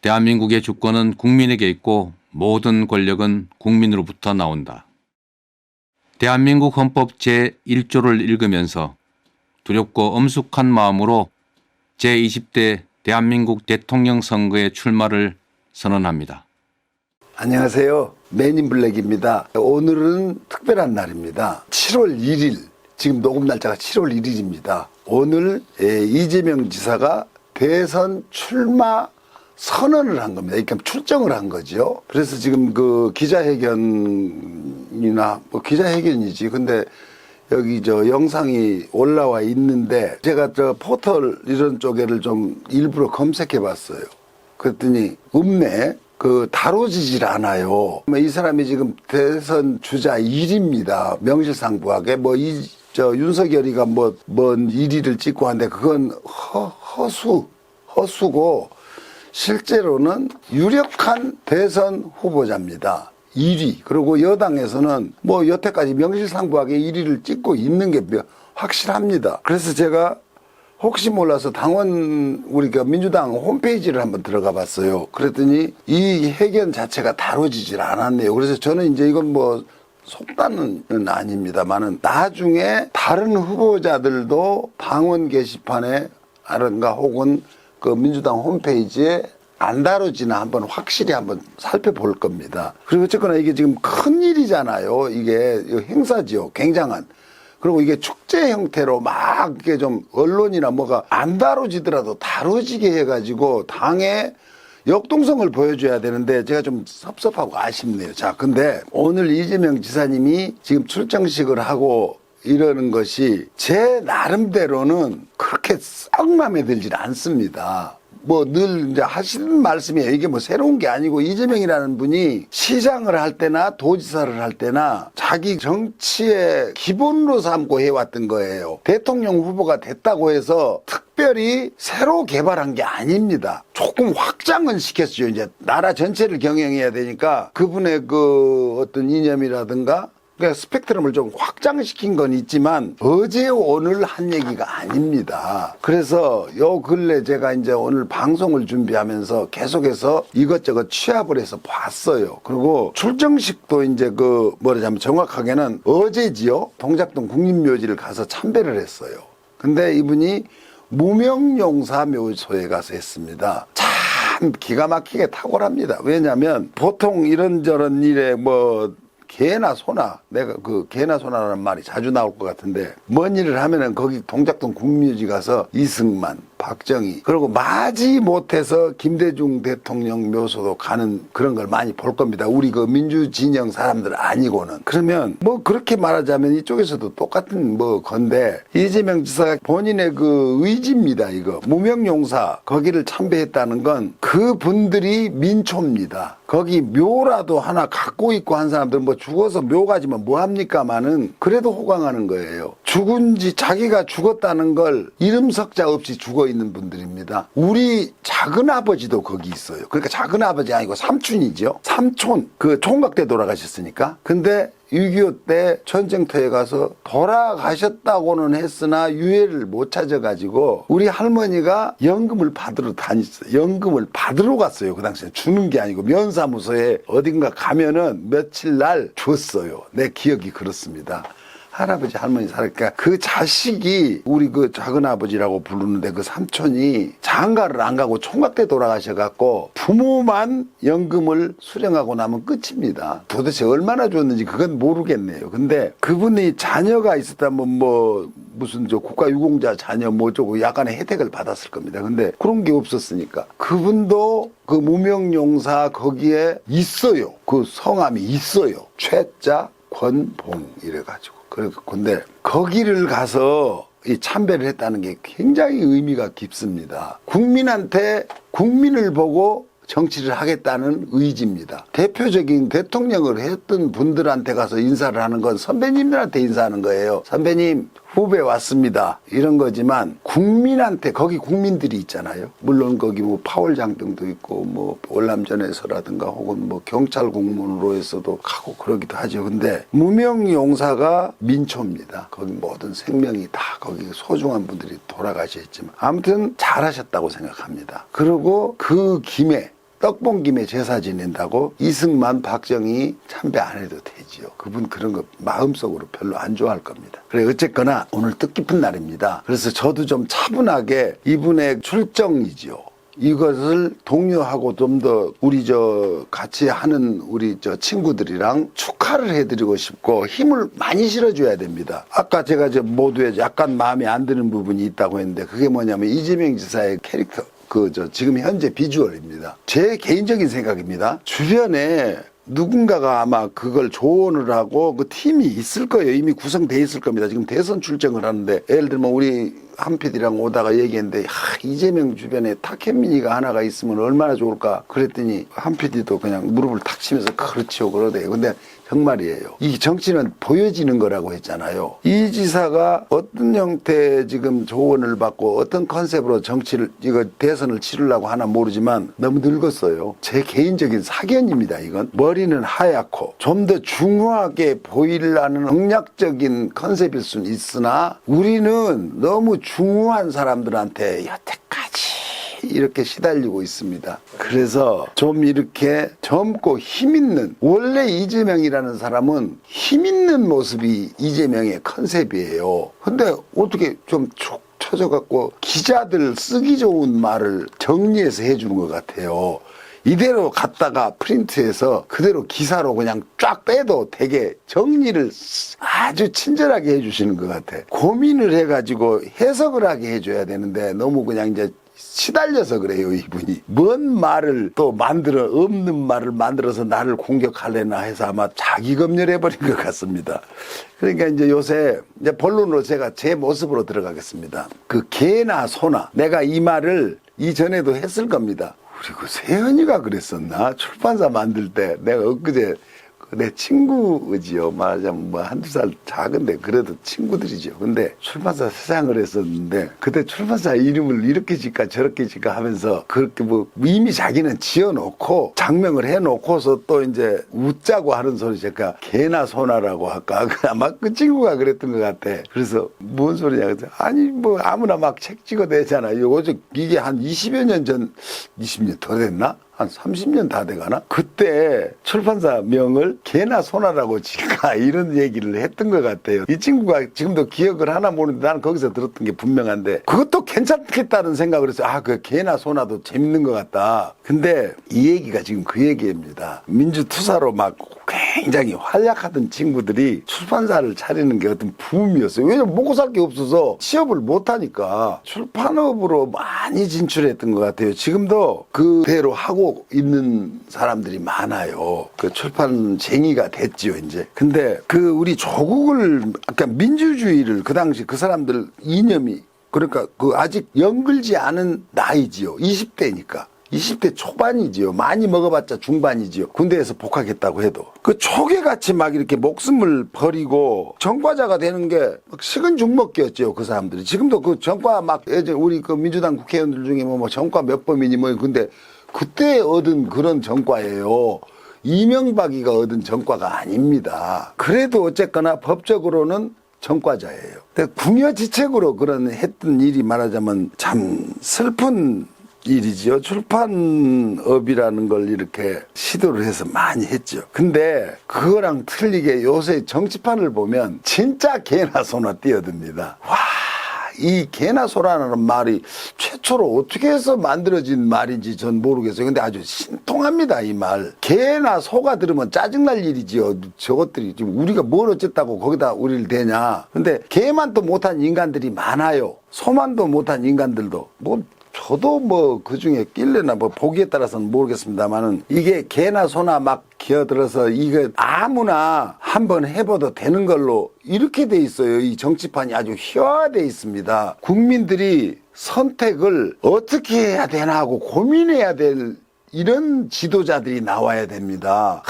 대한민국의 주권은 국민에게 있고 모든 권력은 국민으로부터 나온다. 대한민국 헌법 제1조를 읽으면서 두렵고 엄숙한 마음으로 제20대 대한민국 대통령 선거에 출마를 선언합니다. 안녕하세요. 맨인블랙입니다. 오늘은 특별한 날입니다. 7월 1일, 지금 녹음 날짜가 7월 1일입니다. 오늘 이재명 지사가 대선 출마 선언을 한 겁니다. 그러니까 출정을 한 거죠. 그래서 지금 그 기자회견이나 기자회견이지. 근데 여기 영상이 올라와 있는데 제가 포털 이런 쪽에를 좀 일부러 검색해 봤어요. 그랬더니 없네. 다뤄지질 않아요. 이 사람이 지금 대선 주자 1위입니다. 명실상부하게. 윤석열이가 뭔 1위를 찍고 하는데 그건 허수고 실제로는 유력한 대선 후보자입니다. 1위. 그리고 여당에서는 여태까지 명실상부하게 1위를 찍고 있는 게 확실합니다. 그래서 제가 혹시 몰라서 우리가 민주당 홈페이지를 한번 들어가 봤어요. 그랬더니 이 회견 자체가 다뤄지질 않았네요. 그래서 저는 이제 이건 속단은 아닙니다만은 나중에 다른 후보자들도 당원 게시판에 혹은 그 민주당 홈페이지에 안 다뤄지나 확실히 한번 살펴볼 겁니다. 그리고 어쨌거나 이게 지금 큰 일이잖아요. 이게 행사지요. 굉장한. 그리고 이게 축제 형태로 막 이게 좀 언론이나 뭐가 안 다뤄지더라도 다뤄지게 해가지고 당의 역동성을 보여줘야 되는데 제가 좀 섭섭하고 아쉽네요. 자, 근데 오늘 이재명 지사님이 지금 출정식을 하고 이러는 것이 제 나름대로는 그렇게 썩 마음에 들질 않습니다. 늘 이제 하시는 말씀이에요. 이게 새로운 게 아니고 이재명이라는 분이 시장을 할 때나 도지사를 할 때나 자기 정치의 기본으로 삼고 해왔던 거예요. 대통령 후보가 됐다고 해서 특별히 새로 개발한 게 아닙니다. 조금 확장은 시켰어요. 이제 나라 전체를 경영해야 되니까 그분의 어떤 이념이라든가 그러니까 스펙트럼을 좀 확장시킨 건 있지만 어제 오늘 한 얘기가 아닙니다. 그래서 요 근래 제가 이제 오늘 방송을 준비하면서 계속해서 이것저것 취합을 해서 봤어요. 그리고 출정식도 이제 뭐라자면 정확하게는 어제지요. 동작동 국립묘지를 가서 참배를 했어요. 근데 이분이 무명용사 묘소에 가서 했습니다. 참 기가 막히게 탁월합니다. 왜냐하면 보통 이런저런 일에 개나 소나, 내가 개나 소나라는 말이 자주 나올 것 같은데, 뭔 일을 하면은 거기 동작동 국립묘지 가서 이승만, 박정희, 그리고 마지 못해서 김대중 대통령 묘소도 가는 그런 걸 많이 볼 겁니다. 우리 민주진영 사람들 아니고는. 그러면 그렇게 말하자면 이쪽에서도 똑같은 건데, 이재명 지사가 본인의 의지입니다, 이거. 무명용사, 거기를 참배했다는 건 그분들이 민초입니다. 거기 묘라도 하나 갖고 있고 한 사람들 죽어서 묘 가지면 뭐합니까마는 그래도 호강하는 거예요. 자기가 죽었다는 걸 이름 석자 없이 죽어 있는 분들입니다. 우리 작은아버지도 거기 있어요. 그러니까 작은아버지 아니고 삼촌이죠. 삼촌. 총각 때 돌아가셨으니까. 근데 6.25 때 전쟁터에 가서 돌아가셨다고는 했으나 유해를 못 찾아가지고 우리 할머니가 연금을 받으러 다녔어요. 연금을 받으러 갔어요. 그 당시에 주는 게 아니고 면사무소에 어딘가 가면은 며칠 날 줬어요. 내 기억이 그렇습니다. 할아버지 할머니 살았으니까 그 자식이 우리 작은아버지라고 부르는데 그 삼촌이 장가를 안 가고 총각 때 돌아가셔갖고 부모만 연금을 수령하고 나면 끝입니다. 도대체 얼마나 줬는지 그건 모르겠네요. 근데 그분이 자녀가 있었다면 무슨 국가유공자 자녀 어쩌고 약간의 혜택을 받았을 겁니다. 근데 그런 게 없었으니까 그분도 무명용사 거기에 있어요. 성함이 있어요. 최자 권봉 이래가지고. 근데 거기를 가서 참배를 했다는 게 굉장히 의미가 깊습니다. 국민을 보고 정치를 하겠다는 의지입니다. 대표적인 대통령을 했던 분들한테 가서 인사를 하는 건 선배님들한테 인사하는 거예요. 선배님 후배 왔습니다. 이런 거지만 국민한테 거기 국민들이 있잖아요. 물론 거기 파월장병도 있고 월남전에서라든가 혹은 경찰 공무원으로 해서도 가고 그러기도 하죠. 근데 무명용사가 민초입니다. 거기 모든 생명이 다 거기 소중한 분들이 돌아가셨지만 아무튼 잘하셨다고 생각합니다. 그리고 그 김에 떡본 김에 제사 지낸다고 이승만, 박정희 참배 안 해도 되지요. 그분 그런 거 마음속으로 별로 안 좋아할 겁니다. 그래 어쨌거나 오늘 뜻깊은 날입니다. 그래서 저도 좀 차분하게 이분의 출정이지요. 이것을 독려하고 좀 더 우리 같이 하는 우리 친구들이랑 축하를 해드리고 싶고 힘을 많이 실어줘야 됩니다. 아까 제가 모두에 약간 마음에 안 드는 부분이 있다고 했는데 그게 뭐냐면 이재명 지사의 캐릭터 지금 현재 비주얼입니다. 제 개인적인 생각입니다. 주변에 누군가가 아마 그걸 조언을 하고 그 팀이 있을 거예요. 이미 구성돼 있을 겁니다. 지금 대선 출정을 하는데 예를 들면 우리 한 PD랑 오다가 얘기했는데 이재명 주변에 탁현민이가 하나가 있으면 얼마나 좋을까 그랬더니 한 PD도 그냥 무릎을 탁 치면서 그렇죠 그러대요. 근데 정말이에요. 이 정치는 보여지는 거라고 했잖아요. 이 지사가 어떤 형태의 지금 조언을 받고 어떤 컨셉으로 대선을 치르려고 하나 모르지만 너무 늙었어요. 제 개인적인 사견입니다. 이건 머리는 하얗고 좀 더 중후하게 보이려는 공략적인 컨셉일 수는 있으나 우리는 너무 중후한 사람들한테 여태까지 이렇게 시달리고 있습니다. 그래서 좀 이렇게 젊고 힘있는 원래 이재명이라는 사람은 힘있는 모습이 이재명의 컨셉이에요. 근데 어떻게 좀 촉 처져갖고 기자들 쓰기 좋은 말을 정리해서 해주는 것 같아요. 이대로 갖다가 프린트해서 그대로 기사로 그냥 쫙 빼도 되게 정리를 아주 친절하게 해주시는 것 같아. 고민을 해가지고 해석을 하게 해줘야 되는데 너무 그냥 이제 시달려서 그래요, 이분이. 뭔 말을 또 없는 말을 만들어서 나를 공격하려나 해서 아마 자기 검열해버린 것 같습니다. 그러니까 이제 요새 이제 본론으로 제가 제 모습으로 들어가겠습니다. 그 개나 소나 내가 이 말을 이전에도 했을 겁니다. 그리고 세연이가 그랬었나? 출판사 만들 때 내가 엊그제 내 친구지요. 말하자면 한두 살 작은데 그래도 친구들이죠. 근데 출판사 사장을 했었는데 그때 출판사 이름을 이렇게 짓까 저렇게 짓까 하면서 그렇게 이미 자기는 지어놓고 장명을 해놓고서 또 이제 웃자고 하는 소리 제가 개나 소나라고 할까? 아마 그 친구가 그랬던 것 같아. 그래서 뭔 소리냐? 그래서 아니 아무나 막 책 찍어내잖아. 요즘 이게 한 20여 년 전 20년 더 됐나? 한 30년 다 돼가나? 그때 출판사 명을 개나 소나라고 지까 이런 얘기를 했던 것 같아요. 이 친구가 지금도 기억을 하나 모르는데 나는 거기서 들었던 게 분명한데 그것도 괜찮겠다는 생각을 해서 그 개나 소나도 재밌는 것 같다. 근데 이 얘기가 지금 그 얘기입니다. 민주투사로 막 굉장히 활약하던 친구들이 출판사를 차리는 게 어떤 붐이었어요. 왜냐면 먹고 살 게 없어서 취업을 못하니까 출판업으로 많이 진출했던 것 같아요. 지금도 그대로 하고 있는 사람들이 많아요. 그 출판쟁이가 됐지요, 이제. 근데 우리 조국을, 아까 민주주의를 그 당시 그 사람들 이념이, 그러니까 아직 연글지 않은 나이지요. 20대니까. 20대 초반이지요. 많이 먹어봤자 중반이지요. 군대에서 복학했다고 해도. 그 초계같이 막 이렇게 목숨을 버리고 전과자가 되는 게 식은 죽 먹기였죠. 그 사람들이. 지금도 그 전과 우리 민주당 국회의원들 중에 전과 몇 범이니 근데 그때 얻은 그런 전과예요. 이명박이가 얻은 전과가 아닙니다. 그래도 어쨌거나 법적으로는 전과자예요. 근데 궁여지책으로 그런 했던 일이 말하자면 참 슬픈 일이지요. 출판업이라는 걸 이렇게 시도를 해서 많이 했죠. 근데 그거랑 틀리게 요새 정치판을 보면 진짜 개나 소나 뛰어듭니다. 와, 이 개나 소라는 말이 최초로 어떻게 해서 만들어진 말인지 전 모르겠어요. 근데 아주 신통합니다, 이 말. 개나 소가 들으면 짜증날 일이지요. 저것들이 지금 우리가 뭘 어쨌다고 거기다 우리를 대냐. 근데 개만 또 못한 인간들이 많아요. 소만도 못한 인간들도. 저도 그 중에 낄래나 보기에 따라서는 모르겠습니다만은 이게 개나 소나 막 기어들어서 이거 아무나 한번 해봐도 되는 걸로 이렇게 돼 있어요. 이 정치판이 아주 희화돼 있습니다. 국민들이 선택을 어떻게 해야 되나 하고 고민해야 될 이런 지도자들이 나와야 됩니다.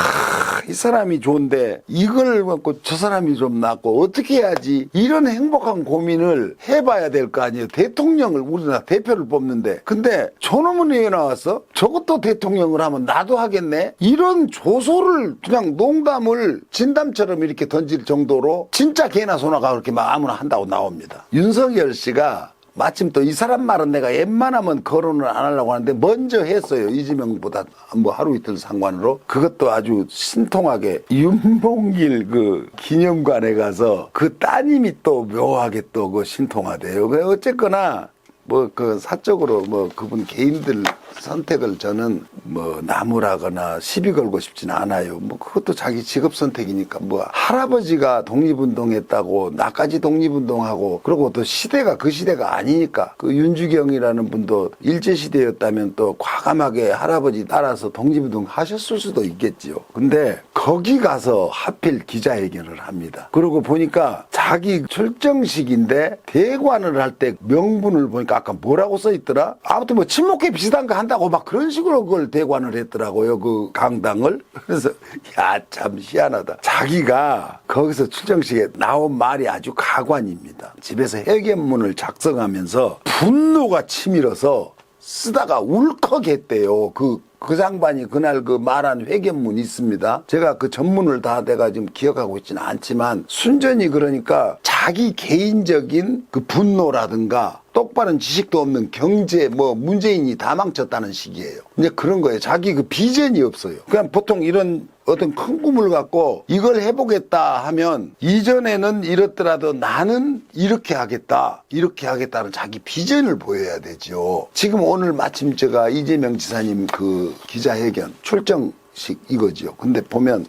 이 사람이 좋은데 이걸 갖고 저 사람이 좀 낫고 어떻게 해야지 이런 행복한 고민을 해봐야 될 거 아니에요. 대통령을 우리나라 대표를 뽑는데 근데 저놈은 왜 나왔어? 저것도 대통령을 하면 나도 하겠네? 이런 조소를 그냥 농담을 진담처럼 이렇게 던질 정도로 진짜 개나 소나가 그렇게 막 아무나 한다고 나옵니다. 윤석열 씨가 마침 또 이 사람 말은 내가 웬만하면 거론을 안 하려고 하는데 먼저 했어요. 이재명보다 뭐 하루 이틀 상관으로. 그것도 아주 신통하게 윤봉길 그 기념관에 가서 그 따님이 또 묘하게 또 그 신통하대요. 그래 어쨌거나 뭐 그 사적으로 뭐 그분 개인들 선택을 저는 뭐 나무라거나 시비 걸고 싶지는 않아요. 뭐 그것도 자기 직업 선택이니까 뭐 할아버지가 독립운동했다고 나까지 독립운동하고 그리고 또 시대가 그 시대가 아니니까 그 윤주경이라는 분도 일제시대였다면 또 과감하게 할아버지 따라서 독립운동 하셨을 수도 있겠지요. 근데 거기 가서 하필 기자회견을 합니다. 그러고 보니까 자기 출정식인데 대관을 할 때 명분을 보니까 아까 뭐라고 써 있더라? 아무튼 뭐 친목회 비슷한 거 한다고 막 그런 식으로 그걸 대관을 했더라고요. 그 강당을. 그래서 야, 참 희한하다. 자기가 거기서 출정식에 나온 말이 아주 가관입니다. 집에서 회견문을 작성하면서 분노가 치밀어서 쓰다가 울컥했대요. 그 장반이 그날 그 말한 회견문이 있습니다. 제가 그 전문을 다 내가 지금 기억하고 있지는 않지만 순전히 그러니까 자기 개인적인 그 분노라든가 똑바른 지식도 없는 경제 뭐 문재인이 다 망쳤다는 식이에요. 이제 그런 거예요. 자기 그 비전이 없어요. 그냥 보통 이런 어떤 큰 꿈을 갖고 이걸 해보겠다 하면 이전에는 이렇더라도 나는 이렇게 하겠다는 자기 비전을 보여야 되죠. 지금 오늘 마침 제가 이재명 지사님 그 기자회견 출정식 이거죠. 근데 보면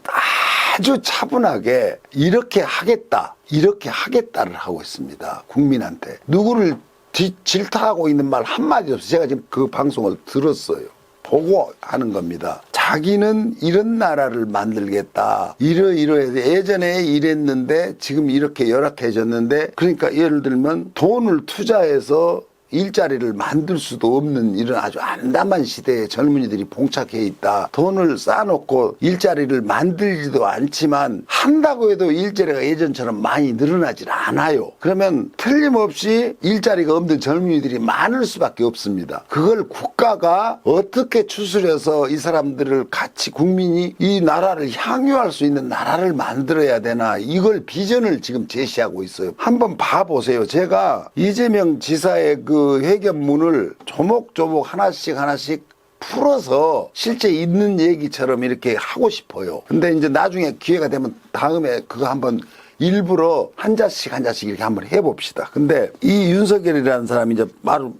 아주 차분하게 이렇게 하겠다를 하고 있습니다. 국민한테. 누구를 질타하고 있는 말 한마디 없어요. 제가 지금 그 방송을 들었어요. 보고 하는 겁니다. 자기는 이런 나라를 만들겠다. 이러이러해서 예전에 이랬는데 지금 이렇게 열악해졌는데 그러니까 예를 들면 돈을 투자해서 일자리를 만들 수도 없는 이런 아주 암담한 시대에 젊은이들이 봉착해 있다. 돈을 쌓아놓고 일자리를 만들지도 않지만 한다고 해도 일자리가 예전처럼 많이 늘어나질 않아요. 그러면 틀림없이 일자리가 없는 젊은이들이 많을 수밖에 없습니다. 그걸 국가가 어떻게 추스려서 이 사람들을 같이 국민이 이 나라를 향유할 수 있는 나라를 만들어야 되나 이걸 비전을 지금 제시하고 있어요. 한번 봐보세요. 제가 이재명 지사의 그 회견문을 조목조목 하나씩 풀어서 실제 있는 얘기처럼 이렇게 하고 싶어요. 근데 이제 나중에 기회가 되면 다음에 그거 한번 일부러 한 자씩 이렇게 한번 해봅시다. 근데 이 윤석열이라는 사람이 이제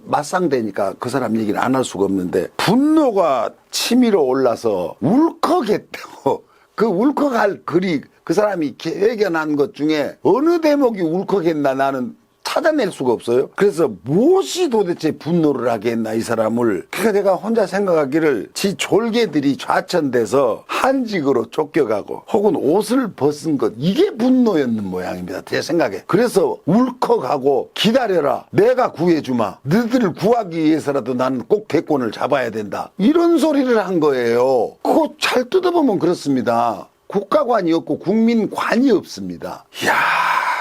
맞상대니까 그 사람 얘기를 안 할 수가 없는데 분노가 치밀어 올라서 울컥했다고. 그 울컥할 글이 그 사람이 회견한 것 중에 어느 대목이 울컥했나 나는 찾아낼 수가 없어요. 그래서 무엇이 도대체 분노를 하게 했나 이 사람을. 그러니까 내가 혼자 생각하기를 지 졸개들이 좌천돼서 한직으로 쫓겨가고 혹은 옷을 벗은 것 이게 분노였는 모양입니다. 제 생각에. 그래서 울컥하고 기다려라. 내가 구해주마. 너희들을 구하기 위해서라도 나는 꼭 대권을 잡아야 된다. 이런 소리를 한 거예요. 그거 잘 뜯어보면 그렇습니다. 국가관이 없고 국민관이 없습니다. 이야.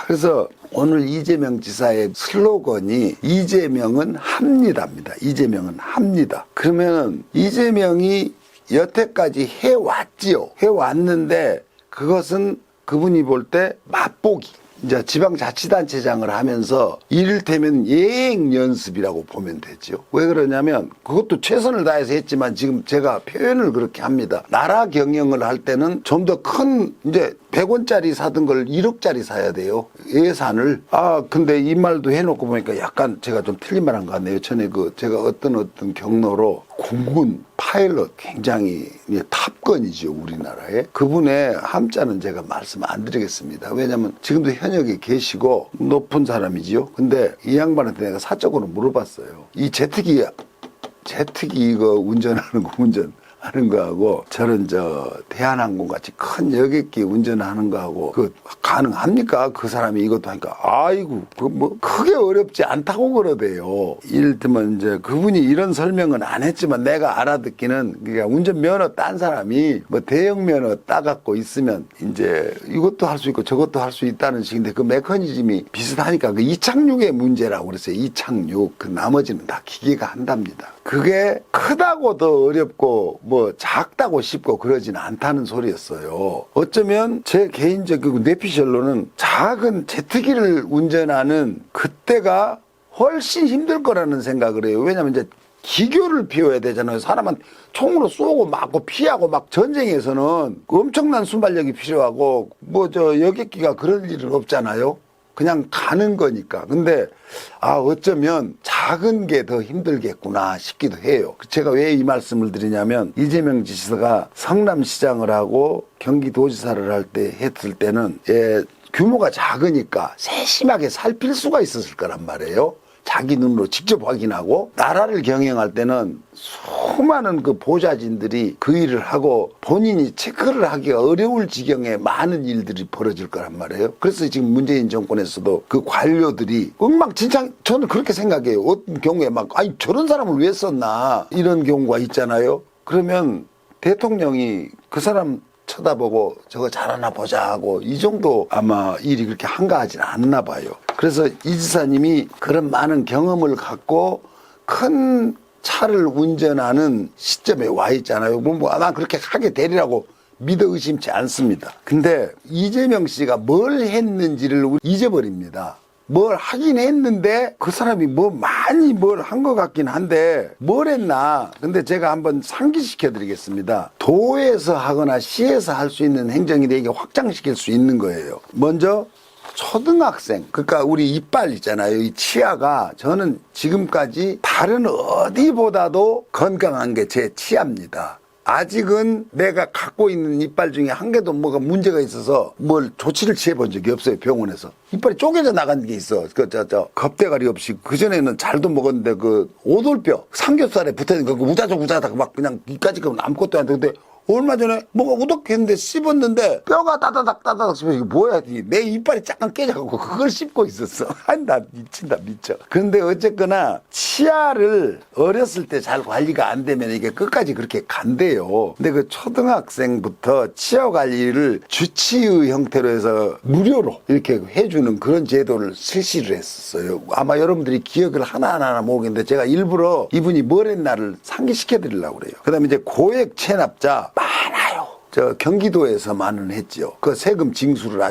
그래서 오늘 이재명 지사의 슬로건이 이재명은 합니다입니다. 이재명은 합니다. 그러면 이재명이 여태까지 해왔지요. 해왔는데 그것은 그분이 볼 때 맛보기. 이제 지방자치단체장을 하면서 이를테면 예행 연습이라고 보면 되죠. 왜 그러냐면 그것도 최선을 다해서 했지만 지금 제가 표현을 그렇게 합니다. 나라 경영을 할 때는 좀 더 큰 이제 100원짜리 사던 걸 1억짜리 사야 돼요. 예산을. 근데 이 말도 해놓고 보니까 약간 제가 좀 틀린 말 한 것 같네요. 전에 제가 어떤 경로로 공군 파일럿 굉장히 탑건이죠. 우리나라에. 그분의 함자는 제가 말씀 안 드리겠습니다. 왜냐면 지금도 현역에 계시고 높은 사람이지요. 근데 이 양반한테 내가 사적으로 물어봤어요. 이 제트기 이거 운전하는 거 하는 거하고 저런 대한항공 같이 큰 여객기 운전하는 거하고 그 가능합니까? 그 사람이 이것도 하니까 아이고 그 뭐 크게 어렵지 않다고 그러대요. 이를테면 이제 그분이 이런 설명은 안 했지만 내가 알아듣기는 그러니까 운전면허 딴 사람이 뭐 대형 면허 따갖고 있으면 이제 이것도 할 수 있고 저것도 할 수 있다는 식인데 그 메커니즘이 비슷하니까 그 이착륙의 문제라고 그랬어요. 이착륙. 그 나머지는 다 기계가 한답니다. 그게 크다고 더 어렵고 뭐 작다고 쉽고 그러진 않다는 소리였어요. 어쩌면 제 개인적인 뇌피셜로는 작은 제트기를 운전하는 그때가 훨씬 힘들 거라는 생각을 해요. 왜냐하면 이제 기교를 피워야 되잖아요. 사람한테 총으로 쏘고 맞고 피하고 막 전쟁에서는 엄청난 순발력이 필요하고 뭐 저 여객기가 그럴 일은 없잖아요. 그냥 가는 거니까. 근데 어쩌면 작은 게 더 힘들겠구나 싶기도 해요. 제가 왜 이 말씀을 드리냐면 이재명 지사가 성남시장을 하고 경기도지사를 할 때 했을 때는 규모가 작으니까 세심하게 살필 수가 있었을 거란 말이에요. 자기 눈으로 직접 확인하고 나라를 경영할 때는 수많은 그 보좌진들이 그 일을 하고 본인이 체크를 하기가 어려울 지경에 많은 일들이 벌어질 거란 말이에요. 그래서 지금 문재인 정권에서도 그 관료들이 엉망진창, 저는 그렇게 생각해요. 어떤 경우에 아니 저런 사람을 왜 썼나 이런 경우가 있잖아요. 그러면 대통령이 그 사람 쳐다보고 저거 잘하나 보자 하고 이 정도 아마 일이 그렇게 한가하진 않나 봐요. 그래서 이 지사님이 그런 많은 경험을 갖고 큰 차를 운전하는 시점에 와 있잖아요. 난 그렇게 하게 되리라고 믿어 의심치 않습니다. 근데 이재명 씨가 뭘 했는지를 잊어버립니다. 뭘 하긴 했는데 그 사람이 많이 뭘 한 것 같긴 한데 뭘 했나. 근데 제가 한번 상기시켜 드리겠습니다. 도에서 하거나 시에서 할 수 있는 행정일에 이게 확장시킬 수 있는 거예요. 먼저 초등학생, 그러니까 우리 이빨 있잖아요. 이 치아가 저는 지금까지 다른 어디보다도 건강한 게 제 치아입니다. 아직은 내가 갖고 있는 이빨 중에 한 개도 뭐가 문제가 있어서 뭘 조치를 취해본 적이 없어요. 병원에서. 이빨이 쪼개져 나간 게 있어. 겁대가리 없이. 그전에는 잘도 먹었는데 그 오돌뼈, 삼겹살에 붙어있는 거 우자닥 막 그냥 이까지 가면 아무것도 안 되는데 얼마 전에 뭐가 우덕했는데 씹었는데 뼈가 따다닥 씹어서 이거 뭐야? 내 이빨이 잠깐 깨져갖고 그걸 씹고 있었어. 아니 나 미친다 미쳐. 그런데 어쨌거나 치아를 어렸을 때 잘 관리가 안 되면 이게 끝까지 그렇게 간대요. 근데 그 초등학생부터 치아 관리를 주치의 형태로 해서 무료로 이렇게 해주는 그런 제도를 실시를 했었어요. 아마 여러분들이 기억을 하나하나 모르겠는데 제가 일부러 이분이 뭘 했나를 상기시켜 드리려고 그래요. 그 다음에 이제 고액 체납자 많아요. 저 경기도에서만은 했죠. 그 세금 징수를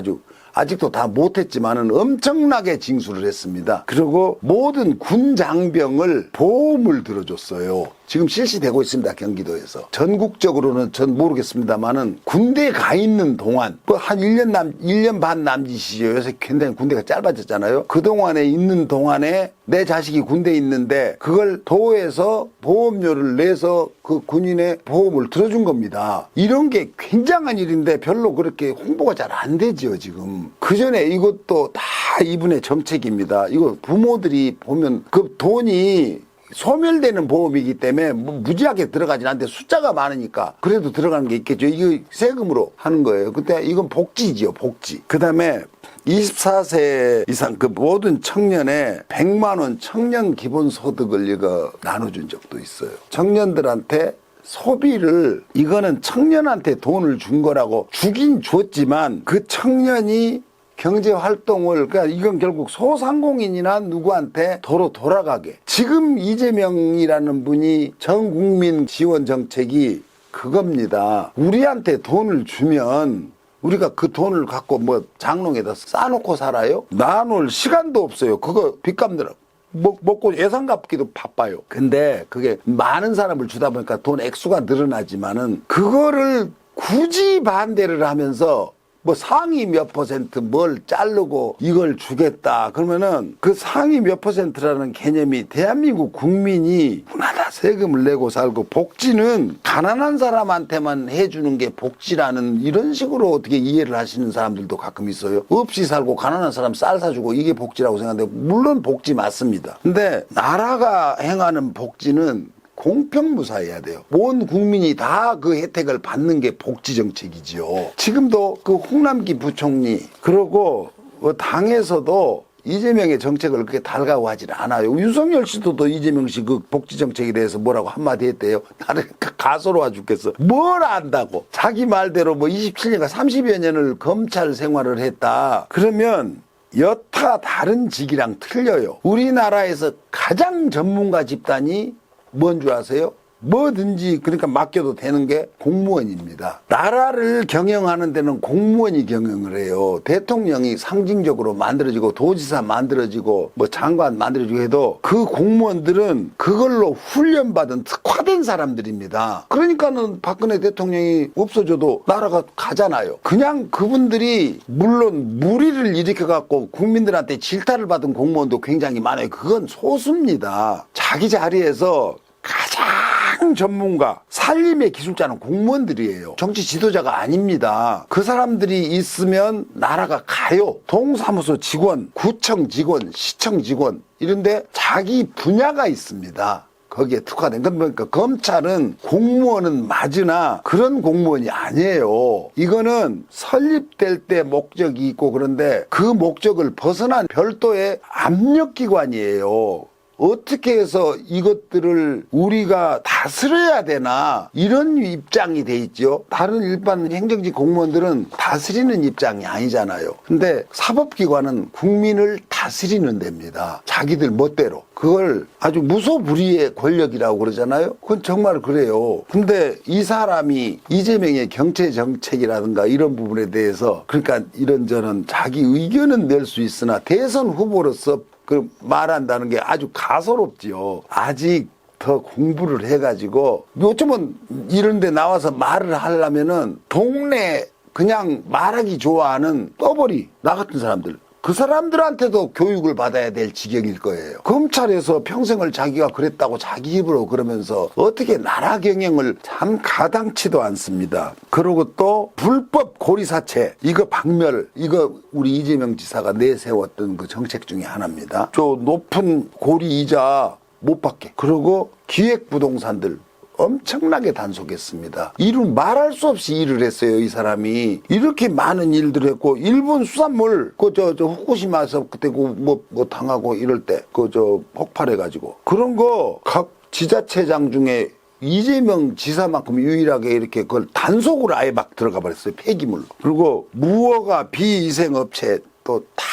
아직도 다 못했지만은 엄청나게 징수를 했습니다. 그리고 모든 군 장병을 보험을 들어줬어요. 지금 실시되고 있습니다. 경기도에서. 전국적으로는 전 모르겠습니다만은 군대 가 있는 동안 한 1년 반 남짓이죠. 요새 굉장히 군대가 짧아졌잖아요. 그동안에 있는 동안에 내 자식이 군대에 있는데 그걸 도에서 보험료를 내서 그 군인의 보험을 들어준 겁니다. 이런 게 굉장한 일인데 별로 그렇게 홍보가 잘 안 되죠, 지금. 그 전에 이것도 다 이분의 정책입니다. 이거 부모들이 보면 그 돈이 소멸되는 보험이기 때문에 무지하게 들어가진 않는데 숫자가 많으니까 그래도 들어가는 게 있겠죠. 이거 세금으로 하는 거예요. 근데 이건 복지지요, 복지. 그 다음에 24세 이상 그 모든 청년에 100만 원 청년 기본소득을 이거 나눠준 적도 있어요. 청년들한테 소비를 이거는 청년한테 돈을 준 거라고 주긴 줬지만 그 청년이 경제활동을 그러니까 이건 결국 소상공인이나 누구한테 도로 돌아가게. 지금 이재명이라는 분이 전국민 지원 정책이 그겁니다. 우리한테 돈을 주면 우리가 그 돈을 갖고 뭐 장롱에다 싸놓고 살아요? 나눌 시간도 없어요. 그거 빚 갚느라고. 먹고 예산 갚기도 바빠요. 근데 그게 많은 사람을 주다 보니까 돈 액수가 늘어나지만은 그거를 굳이 반대를 하면서 뭐 상위 몇 퍼센트 뭘 자르고 이걸 주겠다 그러면은 그 상위 몇 퍼센트라는 개념이 대한민국 국민이 누구나 세금을 내고 살고 복지는 가난한 사람한테만 해주는 게 복지라는 이런 식으로 어떻게 이해를 하시는 사람들도 가끔 있어요. 없이 살고 가난한 사람 쌀 사주고 이게 복지라고 생각하는데 물론 복지 맞습니다. 근데 나라가 행하는 복지는 공평무사해야 돼요. 온 국민이 다 그 혜택을 받는 게 복지정책이지요. 지금도 그 홍남기 부총리 그러고 당에서도 이재명의 정책을 그렇게 달가워하지 않아요. 윤석열 씨도 또 이재명 씨 그 복지정책에 대해서 뭐라고 한마디 했대요. 나는 가소로워 죽겠어. 뭘 안다고. 자기 말대로 뭐 27년간 30여 년을 검찰 생활을 했다. 그러면 여타 다른 직이랑 틀려요. 우리나라에서 가장 전문가 집단이 뭔 줄 아세요? 뭐든지 그러니까 맡겨도 되는 게 공무원입니다. 나라를 경영하는 데는 공무원이 경영을 해요. 대통령이 상징적으로 만들어지고 도지사 만들어지고 뭐 장관 만들어지고 해도 그 공무원들은 그걸로 훈련받은 특화된 사람들입니다. 그러니까는 박근혜 대통령이 없어져도 나라가 가잖아요. 그냥 그분들이 물론 무리를 일으켜갖고 국민들한테 질타를 받은 공무원도 굉장히 많아요. 그건 소수입니다. 자기 자리에서 가장 전문가, 살림의 기술자는 공무원들이에요. 정치 지도자가 아닙니다. 그 사람들이 있으면 나라가 가요. 동사무소 직원, 구청 직원, 시청 직원 이런데 자기 분야가 있습니다. 거기에 특화된 건 그러니까 검찰은 공무원은 맞으나 그런 공무원이 아니에요. 이거는 설립될 때 목적이 있고 그런데 그 목적을 벗어난 별도의 압력기관이에요. 어떻게 해서 이것들을 우리가 다스려야 되나 이런 입장이 돼 있죠. 다른 일반 행정직 공무원들은 다스리는 입장이 아니잖아요. 근데 사법기관은 국민을 다스리는 데입니다. 자기들 멋대로. 그걸 아주 무소불위의 권력이라고 그러잖아요. 그건 정말 그래요. 근데 이 사람이 이재명의 경제 정책이라든가 이런 부분에 대해서 그러니까 이런저런 자기 의견은 낼 수 있으나 대선 후보로서 그 말한다는 게 아주 가소롭지요. 아직 더 공부를 해가지고 요즘은 이런 데 나와서 말을 하려면은 동네 그냥 말하기 좋아하는 떠벌이 나 같은 사람들 그 사람들한테도 교육을 받아야 될 지경일 거예요. 검찰에서 평생을 자기가 그랬다고 자기 입으로 그러면서 어떻게 나라 경영을 참 가당치도 않습니다. 그리고 또 불법 고리사채 이거 박멸 이거 우리 이재명 지사가 내세웠던 그 정책 중에 하나입니다. 저 높은 고리 이자 못 받게. 그리고 기획부동산들 엄청나게 단속했습니다. 이루 말할 수 없이 일을 했어요. 이 사람이 이렇게 많은 일들을 했고 일본 수산물 저 후쿠시마에서 그때 뭐 당하고 이럴 때 폭발해가지고 그런 거 각 지자체장 중에 이재명 지사만큼 유일하게 이렇게 그걸 단속으로 아예 막 들어가 버렸어요. 폐기물로. 그리고 무허가 비위생업체 또 다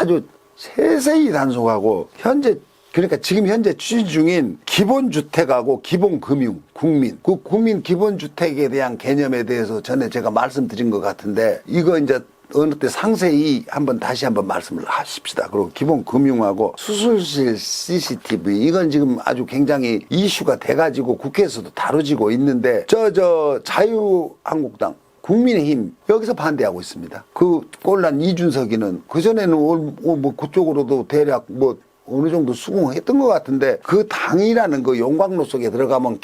아주 세세히 단속하고 그러니까 지금 현재 추진 중인 기본주택하고 기본금융, 그 국민 기본주택에 대한 개념에 대해서 전에 제가 말씀드린 것 같은데 이거 이제 어느 때 상세히 다시 한번 말씀을 하십시다. 그리고 기본금융하고 수술실 CCTV 이건 지금 아주 굉장히 이슈가 돼가지고 국회에서도 다뤄지고 있는데 자유한국당 국민의힘 여기서 반대하고 있습니다. 그 꼴난 이준석이는 그전에는 뭐 그쪽으로도 대략 뭐 어느 정도 수긍했던 것 같은데 그 당이라는 그 용광로 속에 들어가면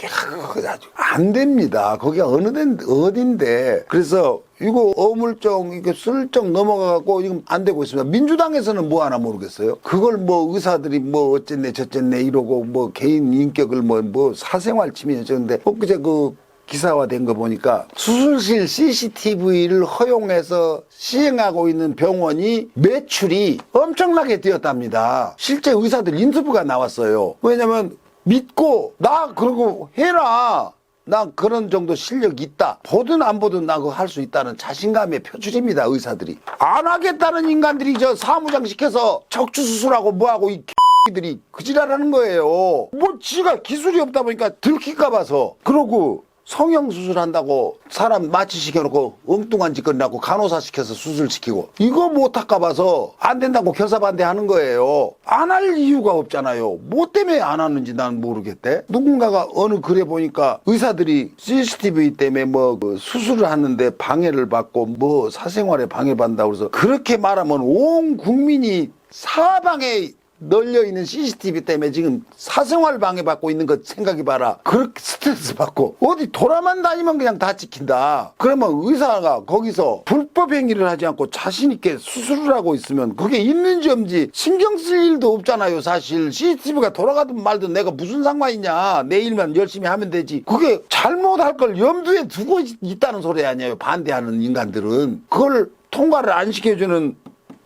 아주 안 됩니다. 거기가 어딘데. 그래서 이거 어물쩍 이렇게 슬쩍 넘어가고 지금 안 되고 있습니다. 민주당에서는 뭐 하나 모르겠어요. 그걸 뭐 의사들이 뭐 어쨌네 저쨌네 이러고 뭐 개인 인격을 뭐 사생활 침해 어쩌는데 엊그제 그 기사화된 거 보니까 수술실 CCTV를 허용해서 시행하고 있는 병원이 매출이 엄청나게 뛰었답니다. 실제 의사들 인터뷰가 나왔어요. 왜냐면 믿고 나 그러고 해라. 나 그런 정도 실력 있다. 보든 안 보든 나 그거 할 수 있다는 자신감의 표출입니다. 의사들이. 안 하겠다는 인간들이 사무장 시켜서 척추수술하고 뭐하고 이 X들이 그지랄하는 거예요. 뭐 지가 기술이 없다 보니까 들킬까 봐서. 그러고 성형수술한다고 사람 마취시켜놓고 엉뚱한 짓거리 나고 간호사 시켜서 수술시키고 이거 못할까 봐서 안 된다고 결사반대하는 거예요. 안 할 이유가 없잖아요. 뭐 때문에 안 하는지 난 모르겠대. 누군가가 어느 글에 보니까 의사들이 CCTV 때문에 그 수술을 하는데 방해를 받고 뭐 사생활에 방해받는다고 그래서 그렇게 말하면 온 국민이 사방에 널려있는 CCTV 때문에 지금 사생활 방해받고 있는 거 생각해봐라. 그렇게 스트레스 받고 어디 돌아만 다니면 그냥 다 찍힌다. 그러면 의사가 거기서 불법 행위를 하지 않고 자신있게 수술을 하고 있으면 그게 있는지 없는지 신경 쓸 일도 없잖아요. 사실 CCTV가 돌아가든 말든 내가 무슨 상관이냐. 내 일만 열심히 하면 되지. 그게 잘못할 걸 염두에 두고 있다는 소리 아니에요. 반대하는 인간들은. 그걸 통과를 안 시켜주는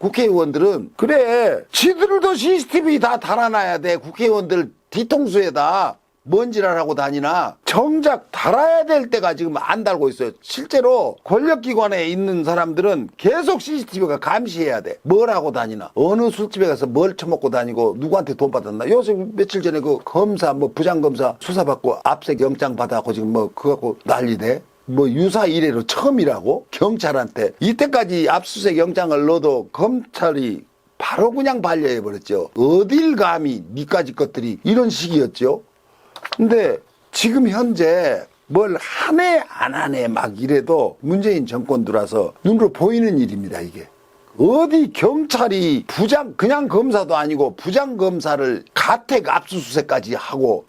국회의원들은 그래 지들도 CCTV 다 달아놔야 돼. 국회의원들 뒤통수에다 뭔 지랄하고 다니나. 정작 달아야 될 때가 지금 안 달고 있어요. 실제로 권력기관에 있는 사람들은 계속 CCTV가 감시해야 돼. 뭘 하고 다니나, 어느 술집에 가서 뭘 처먹고 다니고 누구한테 돈 받았나. 요새 며칠 전에 그 검사 뭐 부장검사 수사받고 압색 영장 받아갖고 지금 뭐 그거 갖고 난리대. 뭐 유사 이래로 처음이라고 경찰한테. 이때까지 압수수색 영장을 넣어도 검찰이 바로 그냥 반려해버렸죠. 어딜 감히 니까지 것들이, 이런 식이었죠. 근데 지금 현재 뭘 하네 안 하네 막 이래도 문재인 정권 들어와서 눈으로 보이는 일입니다. 이게 어디 경찰이 그냥 검사도 아니고 부장검사를 가택 압수수색까지 하고,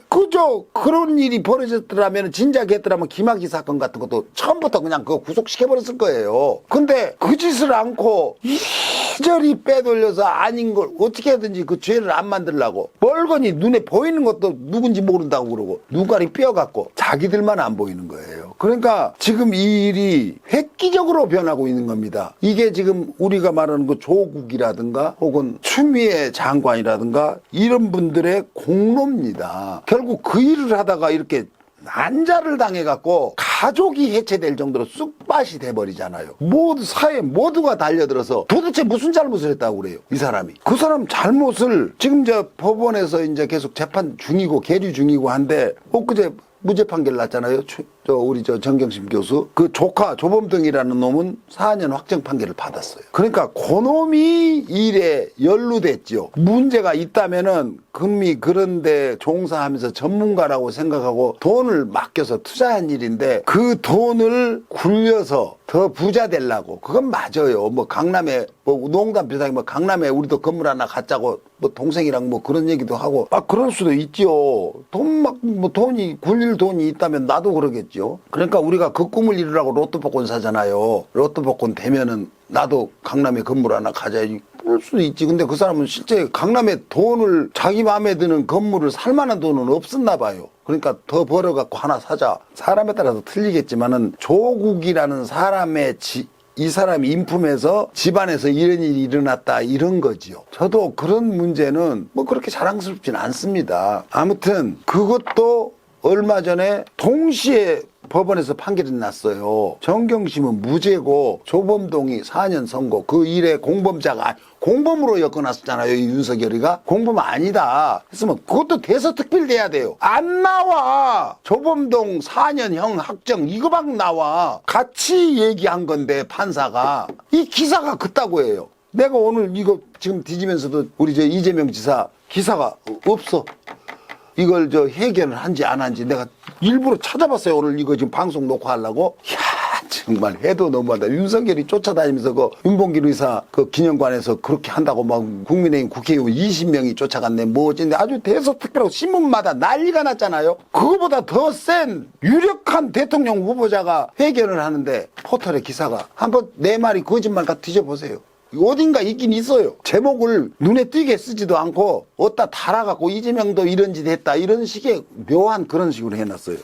그저 그런 일이 벌어졌더라면, 진작 했더라면 김학의 사건 같은 것도 처음부터 그냥 그거 구속시켜버렸을 거예요. 근데 그 짓을 않고 이리저리 빼돌려서 아닌 걸 어떻게든지 그 죄를 안 만들려고 멀거니 눈에 보이는 것도 누군지 모른다고 그러고 눈깔이 뼈갖고 자기들만 안 보이는 거예요. 그러니까 지금 이 일이 획기적으로 변하고 있는 겁니다. 이게 지금 우리가 말하는 그 조국이라든가 혹은 추미애 장관이라든가 이런 분들의 공로입니다. 결국 그 일을 하다가 이렇게 난자를 당해갖고 가족이 해체될 정도로 쑥밭이 돼버리잖아요. 모두 사회 모두가 달려들어서 도대체 무슨 잘못을 했다고 그래요, 이 사람이. 그 사람 잘못을 지금 저 법원에서 이제 계속 재판 중이고 계류 중이고 한데, 엊그제 무죄 판결 났잖아요. 우리 정경심 교수. 그 조카 조범동이라는 놈은 4년 확정 판결을 받았어요. 그러니까 그놈이 일에 연루됐죠. 문제가 있다면은 금이 그런데 종사하면서 전문가라고 생각하고 돈을 맡겨서 투자한 일인데, 그 돈을 굴려서 더 부자 되려고. 그건 맞아요. 뭐 강남에 뭐 농담 비슷하게 뭐 강남에 우리도 건물 하나 갖자고 뭐 동생이랑 뭐 그런 얘기도 하고, 그럴 수도 있죠. 돈이 굴릴 돈이 있다면 나도 그러겠죠. 그러니까 우리가 그 꿈을 이루라고 로또 복권 사잖아요. 로또 복권 되면은 나도 강남에 건물 하나 가져야지. 그럴 수도 있지. 근데 그 사람은 실제 강남에 돈을, 자기 마음에 드는 건물을 살 만한 돈은 없었나 봐요. 그러니까 더 벌어갖고 하나 사자. 사람에 따라서 틀리겠지만은 조국이라는 사람의 이 사람이 인품에서 집안에서 이런 일이 일어났다, 이런 거지요. 저도 그런 문제는 뭐 그렇게 자랑스럽진 않습니다. 아무튼 그것도 얼마 전에 동시에 법원에서 판결이 났어요. 정경심은 무죄고 조범동이 4년 선고. 그 일에 공범자가 공범으로 엮어놨었잖아요. 이 윤석열이가 공범 아니다 했으면 그것도 대서특필돼야 돼요. 안 나와. 조범동 4년형 확정 이거밖 나와. 같이 얘기한 건데 판사가. 이 기사가 그따고 해요. 내가 오늘 이거 지금 뒤지면서도 우리 이재명 지사 기사가 없어. 이걸 해결을 한지 안 한지 내가 일부러 찾아봤어요. 오늘 이거 지금 방송 녹화하려고. 이야, 정말 해도 너무하다. 윤석열이 쫓아다니면서 그 윤봉길 의사 그 기념관에서 그렇게 한다고 막 국민의힘 국회의원 20명이 쫓아갔네. 뭐 어쩐데 아주 대서특별하고 신문마다 난리가 났잖아요. 그거보다 더 센 유력한 대통령 후보자가 회견을 하는데 포털에 기사가 한번 내 말이 거짓말 같아 뒤져보세요. 어딘가 있긴 있어요. 제목을 눈에 띄게 쓰지도 않고 어디다 달아갖고 이재명도 이런 짓 했다, 이런 식의 묘한 그런 식으로 해놨어요.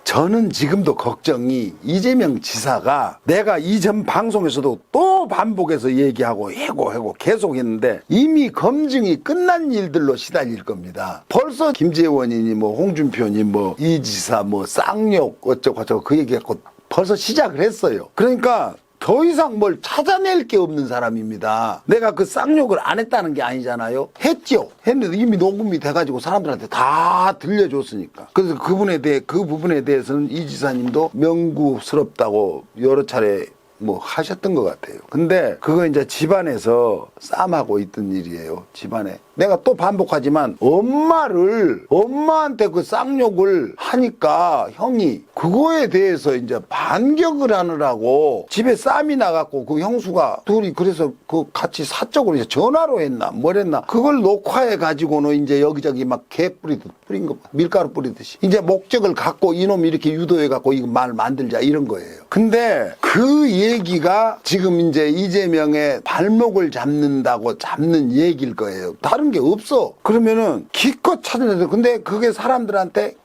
저는 지금도 걱정이 이재명 지사가, 내가 이전 방송에서도 또 반복해서 얘기하고 해고 계속 했는데 이미 검증이 끝난 일들로 시달릴 겁니다. 벌써 김재원이니 뭐 홍준표니 뭐 이 지사 뭐 쌍욕 어쩌고저쩌고 그 얘기하고 벌써 시작을 했어요. 그러니까 더 이상 뭘 찾아낼 게 없는 사람입니다. 내가 그 쌍욕을 안 했다는 게 아니잖아요. 했죠. 했는데 이미 녹음이 돼가지고 사람들한테 다 들려줬으니까. 그래서 그 부분에 대해서는 이 지사님도 명구스럽다고 여러 차례 뭐 하셨던 것 같아요. 근데 그거 이제 집안에서 싸움하고 있던 일이에요. 집안에. 내가 또 반복하지만 엄마한테 그 쌍욕을 하니까 형이 그거에 대해서 이제 반격을 하느라고 집에 싸움이 나갖고 그 형수가 둘이 그래서 그 같이 사적으로 이제 전화로 했나 뭘 했나 그걸 녹화해 가지고는 이제 여기저기 막 개 뿌린 거 밀가루 뿌리듯이 이제 목적을 갖고 이놈이 이렇게 유도해 갖고 이거 말 만들자 이런 거예요. 근데 그 얘기가 지금 이제 이재명의 발목을 잡는 얘기일 거예요. 다른 게 없어. 그러면은 기껏 찾아내서 근데 그게 사람들한테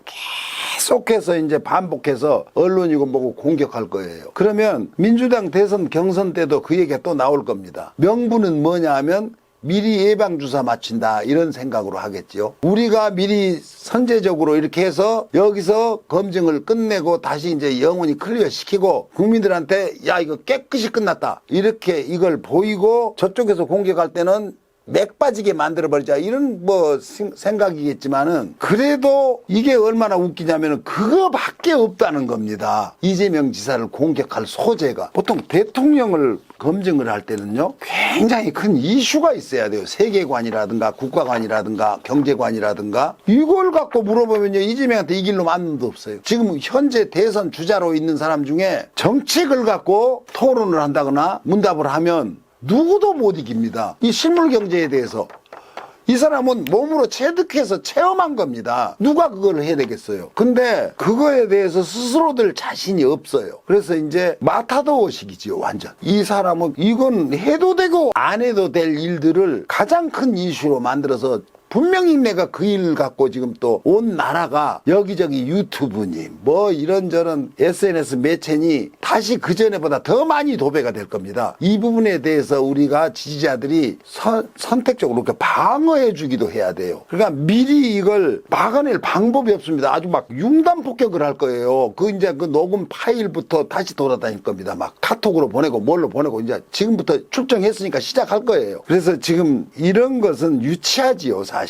계속해서 이제 반복해서 언론이고 뭐고 공격할 거예요. 그러면 민주당 대선 경선 때도 그 얘기가 또 나올 겁니다. 명분은 뭐냐 하면 미리 예방주사 맞춘다 이런 생각으로 하겠죠. 우리가 미리 선제적으로 이렇게 해서 여기서 검증을 끝내고 다시 이제 영원히 클리어시키고 국민들한테 야 이거 깨끗이 끝났다 이렇게 이걸 보이고 저쪽에서 공격할 때는 맥 빠지게 만들어버리자 이런 뭐 생각이겠지만은 그래도 이게 얼마나 웃기냐면은 그거밖에 없다는 겁니다. 이재명 지사를 공격할 소재가. 보통 대통령을 검증을 할 때는요 굉장히 큰 이슈가 있어야 돼요. 세계관이라든가 국가관이라든가 경제관이라든가 이걸 갖고 물어보면요 이재명한테 이길 놈 아무도 없어요. 지금 현재 대선 주자로 있는 사람 중에 정책을 갖고 토론을 한다거나 문답을 하면 누구도 못 이깁니다. 이 실물 경제에 대해서. 이 사람은 몸으로 체득해서 체험한 겁니다. 누가 그걸 해야 되겠어요. 근데 그거에 대해서 스스로들 자신이 없어요. 그래서 이제 마타도어식이지요 완전. 이 사람은 이건 해도 되고 안 해도 될 일들을 가장 큰 이슈로 만들어서 분명히 내가 그 일 갖고 지금 또 온 나라가 여기저기 유튜브니 뭐 이런저런 SNS 매체니 다시 그전에보다 더 많이 도배가 될 겁니다. 이 부분에 대해서 우리가 지지자들이 선택적으로 이렇게 방어해 주기도 해야 돼요. 그러니까 미리 이걸 막아낼 방법이 없습니다. 아주 막 융단 폭격을 할 거예요. 그 이제 그 녹음 파일부터 다시 돌아다닐 겁니다. 막 카톡으로 보내고 뭘로 보내고 이제 지금부터 출정했으니까 시작할 거예요. 그래서 지금 이런 것은 유치하지요, 사실.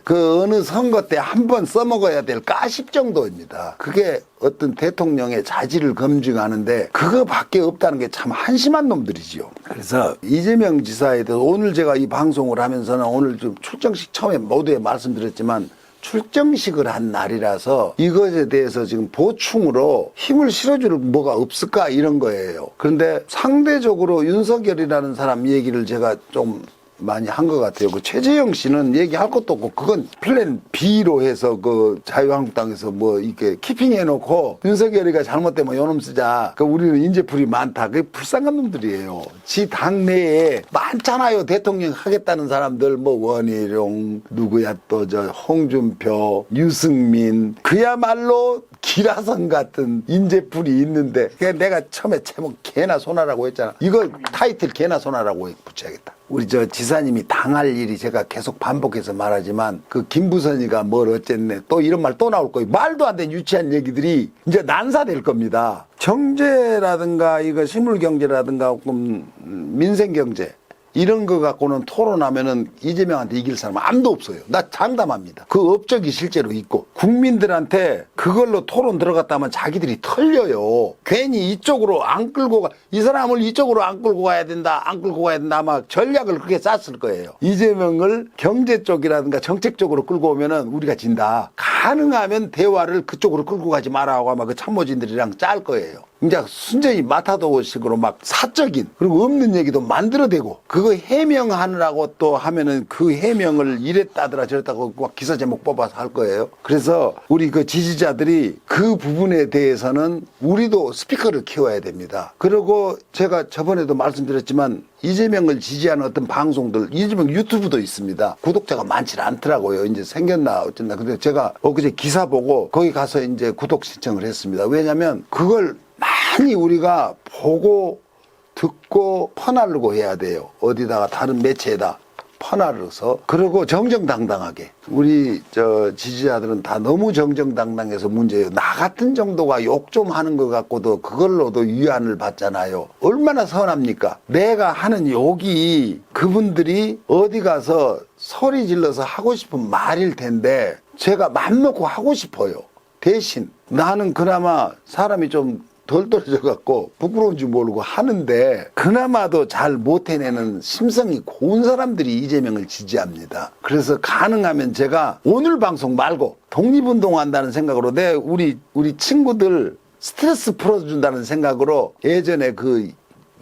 그 어느 선거 때 한 번 써먹어야 될까 싶 정도입니다. 그게 어떤 대통령의 자질을 검증하는데 그거밖에 없다는 게 참 한심한 놈들이지요. 그래서 이재명 지사에 대해서 오늘 제가 이 방송을 하면서는 오늘 좀 출정식 처음에 모두에 말씀드렸지만 출정식을 한 날이라서 이것에 대해서 지금 보충으로 힘을 실어줄 뭐가 없을까 이런 거예요. 그런데 상대적으로 윤석열이라는 사람 얘기를 제가 좀 많이 한 것 같아요. 그 최재형 씨는 얘기할 것도 없고 그건 플랜 B로 해서 그 자유한국당에서 뭐 이렇게 키핑해 놓고 윤석열이가 잘못되면 요놈 쓰자. 그 우리는 인재풀이 많다. 그게 불쌍한 놈들이에요. 지 당내에 많잖아요. 대통령 하겠다는 사람들 뭐 원희룡 누구야 또 저 홍준표 유승민 그야말로 기라성 같은 인재풀이 있는데 내가 처음에 제목 개나 소나라고 했잖아. 이거 타이틀 개나 소나라고 붙여야겠다. 우리 저 지사님이 당할 일이 제가 계속 반복해서 말하지만 그 김부선이가 뭘 어쨌네 또 이런 말 또 나올 거예요. 말도 안 되는 유치한 얘기들이 이제 난사될 겁니다. 경제라든가 이거 실물경제라든가 민생경제 이런 거 갖고는 토론하면은 이재명한테 이길 사람 아무도 없어요. 나 장담합니다. 그 업적이 실제로 있고 국민들한테 그걸로 토론 들어갔다면 자기들이 털려요. 괜히 이쪽으로 안 끌고 이 사람을 이쪽으로 안 끌고 가야 된다 안 끌고 가야 된다 아마 전략을 그렇게 짰을 거예요. 이재명을 경제 쪽이라든가 정책 쪽으로 끌고 오면은 우리가 진다. 가능하면 대화를 그쪽으로 끌고 가지 말라고 아마 그 참모진들이랑 짤 거예요. 이제 순전히 마타도식으로 막 사적인 그리고 없는 얘기도 만들어대고 그거 해명하느라고 또 하면은 그 해명을 이랬다더라 저랬다고 막 기사 제목 뽑아서 할 거예요. 그래서 우리 그 지지자들이 그 부분에 대해서는 우리도 스피커를 키워야 됩니다. 그리고 제가 저번에도 말씀드렸지만 이재명을 지지하는 어떤 방송들 이재명 유튜브도 있습니다. 구독자가 많지 않더라고요. 이제 생겼나 어쨌나. 근데 제가 엊그제 기사 보고 거기 가서 이제 구독 신청을 했습니다. 왜냐면 그걸 많이 우리가 보고 듣고 퍼나르고 해야 돼요. 어디다가 다른 매체에다 퍼나르서 그리고 정정당당하게 우리 저 지지자들은 다 너무 정정당당해서 문제예요. 나 같은 정도가 욕 좀 하는 것 같고도 그걸로도 위안을 받잖아요. 얼마나 서운합니까? 내가 하는 욕이 그분들이 어디 가서 소리 질러서 하고 싶은 말일 텐데 제가 맘 놓고 하고 싶어요. 대신 나는 그나마 사람이 좀 덜 떨어져 갖고 부끄러운 줄 모르고 하는데 그나마도 잘 못해내는 심성이 고운 사람들이 이재명을 지지합니다. 그래서 가능하면 제가 오늘 방송 말고 독립운동한다는 생각으로 우리 친구들 스트레스 풀어준다는 생각으로 예전에 그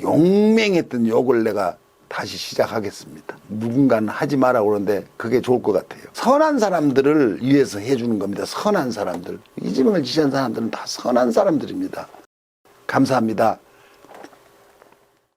용맹했던 욕을 내가 다시 시작하겠습니다. 누군가는 하지 마라 그러는데 그게 좋을 것 같아요. 선한 사람들을 위해서 해주는 겁니다. 선한 사람들. 이재명을 지지한 사람들은 다 선한 사람들입니다. 감사합니다.